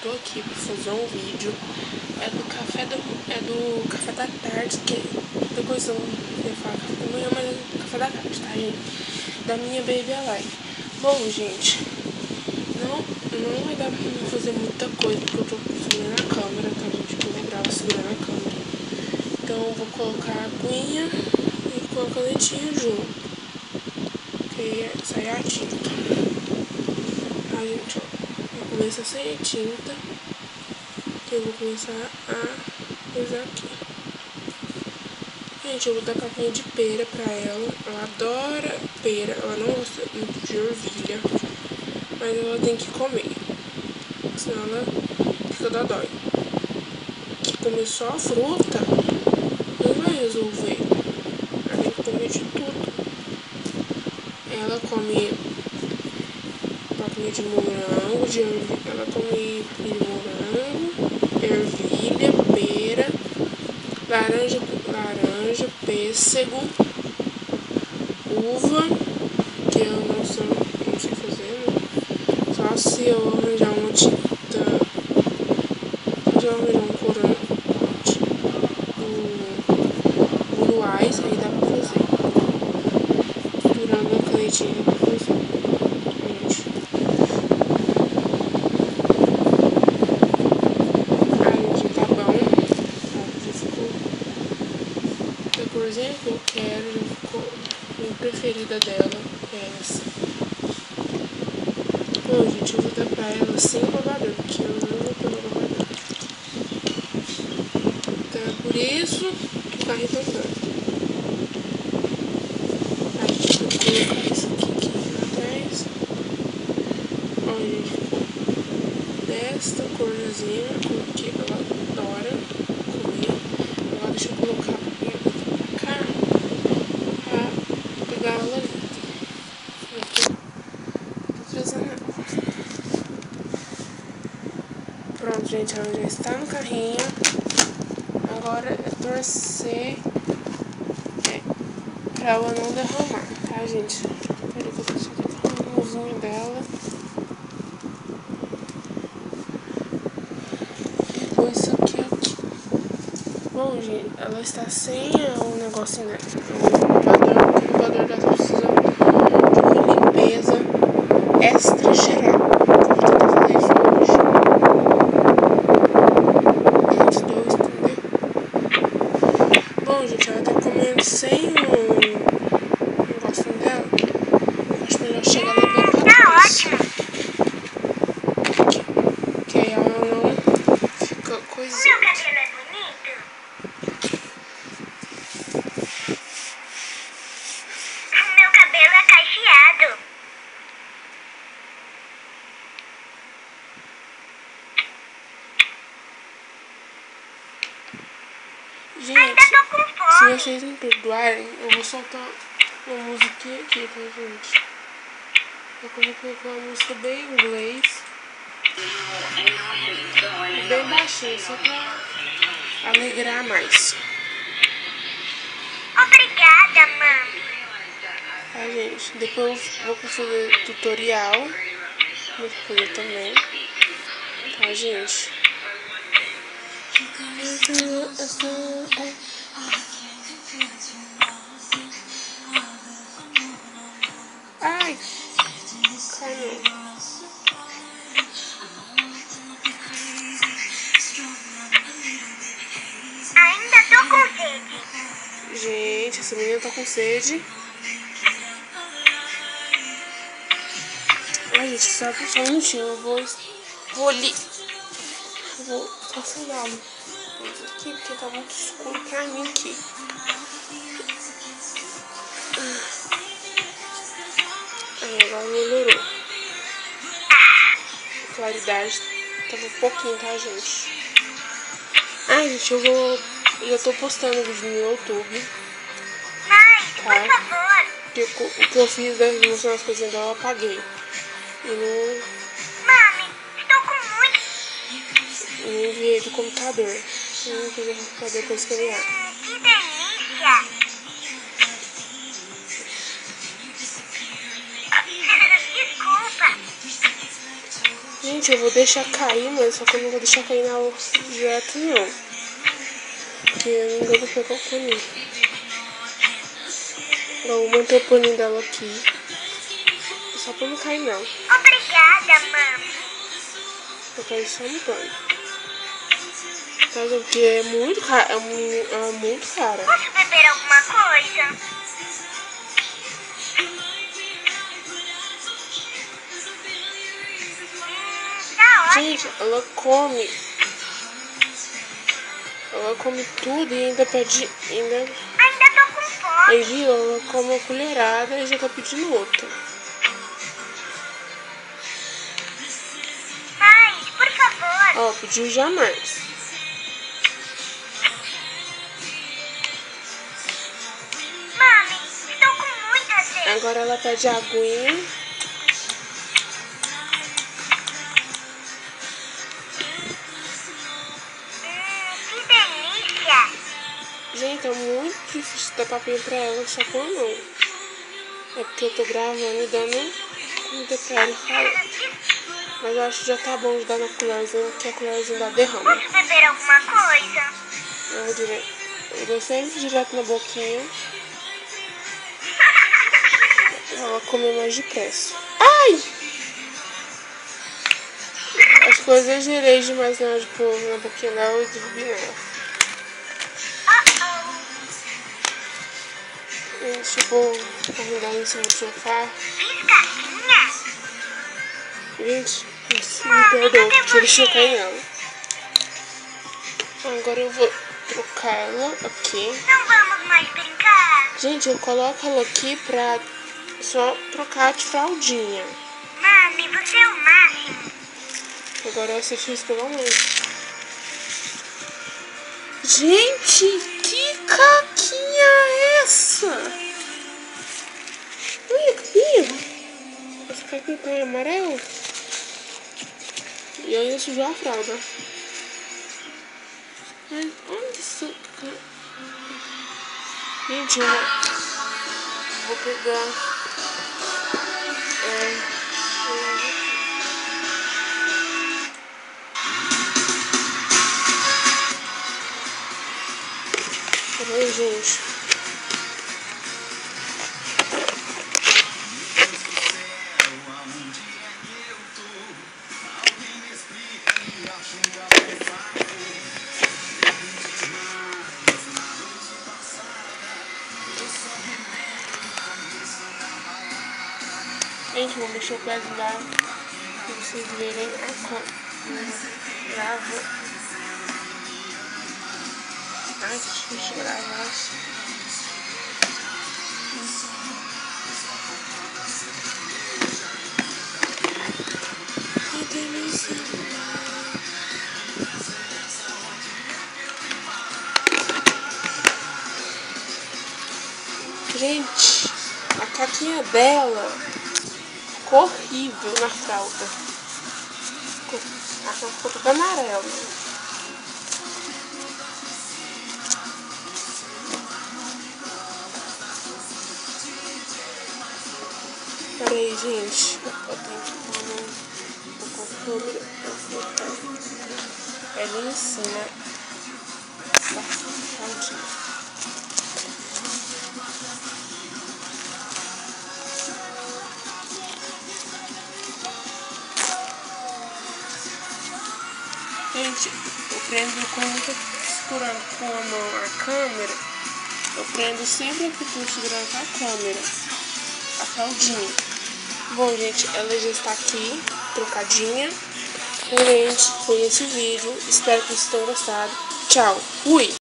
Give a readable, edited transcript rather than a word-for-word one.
tô aqui pra fazer um vídeo. É do café da tarde, que depois eu ia falar café da manhã, mas é do café da tarde, tá, gente? Da minha Baby Alive. Bom, gente, não vai dar pra mim fazer muita coisa, porque eu tô segurando a câmera, tá, gente? Que eu vou gravar segurando a câmera. Então eu vou colocar a aguinha e com a canetinha junto, que sai a tinta. Tá, gente, ó. Vou começar sem a tinta, que eu vou começar a usar aqui. Gente, eu vou dar capinha de pera pra ela. Ela adora pera, ela não gosta muito de ervilha, mas ela tem que comer, senão ela fica dodói. Comer só a fruta não vai resolver. Ela tem que comer de tudo. Ela come papinha de morango, ela come papinha de morango, ervilha, pera, laranja, pêssego, uva, que eu não sei fazer, né? Só se eu arranjar uma tinta, se eu arranjar um corante do Uruais, aí dá pra fazer. Misturando a canetinha dá pra fazer. Por exemplo, eu quero, minha preferida dela é essa. Bom, gente, eu vou dar pra ela sem babador, porque eu não vou pôr babador. Então é por isso que tá arredondando. Aí, gente, eu vou colocar isso aqui atrás. Ó, gente, ficou desta corzinha, porque ela adora comer. Agora deixa eu colocar pegar ela ali. Tô trazendo ela. Pronto, gente, ela já está no carrinho. Agora é torcer pra ela não derramar, tá, gente? Peraí que eu tô só colocando o nozinho dela. E pôr isso aqui. Bom, gente, ela está sem o negocinho, né? O limpador dela tá precisando de uma limpeza extra geral. Vou tentar fazer isso hoje, antes de eu estender. Bom, gente, ela tá comendo sem o negocinho dela. Acho melhor chegar lá bem pra trás. Que aí ela não fica coisinha. Meu cabelo é bonito? Meu cabelo é cacheado. Gente, Ainda tô com se fome. vocês me perdoarem, eu vou soltar uma musiquinha aqui, tá, gente? Eu vou colocar uma música bem em inglês, bem baixinha, só pra alegrar mais. Obrigada, mãe. Tá, gente? Depois eu vou fazer tutorial. Vou fazer também. Tá, gente? Ai! Caiu. Ainda tô com sede. Gente, essa menina tá com sede. Ai, gente, só um minutinho. Eu vou ali. Eu vou estacionar aqui, porque tá muito escuro pra mim aqui. Aí, agora melhorou. A claridade tava um pouquinho, tá, gente? Ai, gente, eu tô postando vídeo no YouTube. Mãe, Tá? por favor. Porque o que eu fiz das mostrando as coisinhas dela, eu apaguei. E Mami, estou com muito. não enviei do computador. Eu não enviei do computador pra escanear. Que delícia. Desculpa. Gente, Gente, eu vou deixar cair, mas só que eu não vou deixar cair na outra direto, não. Porque não deu pra pegar o paninho. Vou manter o paninho dela aqui. Só pra não cair, não. Obrigada, mami. Eu quero só no pano. Tá, porque é muito caro. É muito cara. Posso beber alguma coisa? Tá ótimo. Gente, ela come. Ela come tudo e ainda pede. Ainda tô com fome. Aí viu? Ela come uma colherada e já tá pedindo outra. Mais, por favor. Ó, pediu jamais. Mami, estou com muita sede. Agora ela pede aguinha. Que delícia. Gente, é muito difícil dar papinho pra ela só com a mão. É porque eu tô gravando e dando comida pra ela e falando. Mas eu acho que já tá bom de dar na colherzinha, porque a colherzinha dá derrama. Posso beber alguma coisa? Eu dou sempre direto na boquinha. Ela come mais depressa. Ai! Acho que eu exagerei demais na hora de pôr na boquinha dela e derrubi nela. Gente, eu vou arrendar em cima do sofá. Fiz carinha. Gente, me perdoa, porque eu deixei cair nela. Agora eu vou trocar ela aqui. Não vamos mais brincar? Gente, eu coloco ela aqui pra só trocar de fraldinha. Mami, você é o máximo. Agora eu fiz pelo menos. Gente, que caquinha é essa? Olha aqui. Essa caquinha tá em amarelo. E ainda sujou a fralda. Ai, olha isso. Gente, eu vou pegar. Peraí, gente. Gente, vou mexer o pé de lá pra vocês verem a cor. Gravo. Ai, que difícil gravar. Que delícia. Gente, a caquinha dela ficou horrível na fralda. A fralda ficou toda amarela. Peraí, gente. Eu tenho que pôr com a câmera pra focar. Ela ensina a fraldinha. Gente, eu prendo quando eu tô segurando com a mão a câmera, eu prendo sempre que eu tô segurando com a câmera, a fraldinha. Bom, gente, ela já está aqui, trocadinha. Gente, foi esse vídeo. Espero que vocês tenham gostado. Tchau, fui!